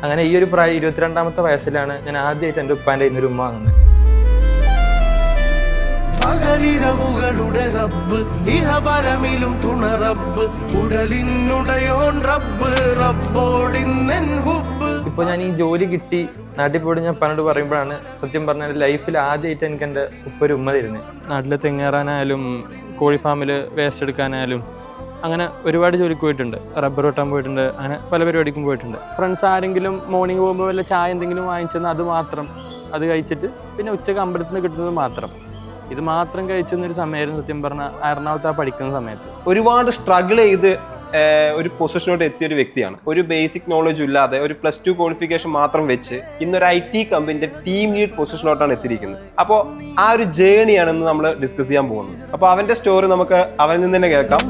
അങ്ങനെ ഈ ഒരു 22ാമത്തെ വയസ്സിലാണ് ഞാൻ ആദ്യമായിട്ട് എൻ്റെ ഉപ്പാൻ്റെ ഒരു ഉമ്മ വാങ്ങുന്നത്. പകലിരവുകളുടെ റബ്ബ് ഇഹപരമിലും തുണ റബ്ബ് ഉടലിനുടയോൻ റബ്ബ് റബ്ബോടിന്നെൻ ഹുബ്ബ്. ഇപ്പോൾ ഞാൻ ഈ ജോലി കിട്ടി നാട്ടിൽ പോയിട്ട് ഞാൻ ഉപ്പാനോട് പറയുമ്പോഴാണ് സത്യം പറഞ്ഞാൽ ലൈഫിൽ ആദ്യമായിട്ട് എനിക്ക് എൻ്റെ ഉപ്പ ഒരു ഉമ്മ തരുന്നത്. നാട്ടിൽ തെങ്ങേറാനായാലും കോഴി ഫാമിൽ വേസ്റ്റ് എടുക്കാനായാലും അങ്ങനെ ഒരുപാട് ജോലിക്ക് പോയിട്ടുണ്ട്, റബ്ബർ വെട്ടാൻ പോയിട്ടുണ്ട്, അങ്ങനെ പല പരിപാടിക്കും പോയിട്ടുണ്ട്. ഫ്രണ്ട്സ് ആരെങ്കിലും മോർണിംഗ് പോകുമ്പോൾ വല്ല ചായ എന്തെങ്കിലും വാങ്ങിച്ചെന്നാൽ അത് മാത്രം, അത് കഴിച്ചിട്ട് പിന്നെ ഉച്ചക്ക് അമ്പലത്തിൽ നിന്ന് കിട്ടുന്നത് മാത്രം, ഇത് മാത്രം കഴിച്ചൊരു സമയമായിരുന്നു സത്യം പറഞ്ഞാൽ എറണാകുളത്ത് പഠിക്കുന്ന സമയത്ത്. ഒരുപാട് സ്ട്രഗിൾ ചെയ്ത് ഒരു പൊസിഷനോട്ട് എത്തിയ ഒരു വ്യക്തിയാണ്. ഒരു ബേസിക് നോളജ് ഇല്ലാതെ ഒരു +2 ക്വാളിഫിക്കേഷൻ മാത്രം വെച്ച് ഇന്നൊരു IT കമ്പനിന്റെ ടീം ലീഡ് പൊസിഷനോട്ടാണ് എത്തിയിരിക്കുന്നത്. അപ്പോൾ ആ ഒരു ജേണിയാണെന്ന് നമ്മൾ ഡിസ്കസ് ചെയ്യാൻ പോകുന്നത്. അപ്പോൾ അവന്റെ സ്റ്റോറി നമുക്ക് അവനിൽ നിന്ന് തന്നെ കേൾക്കാം.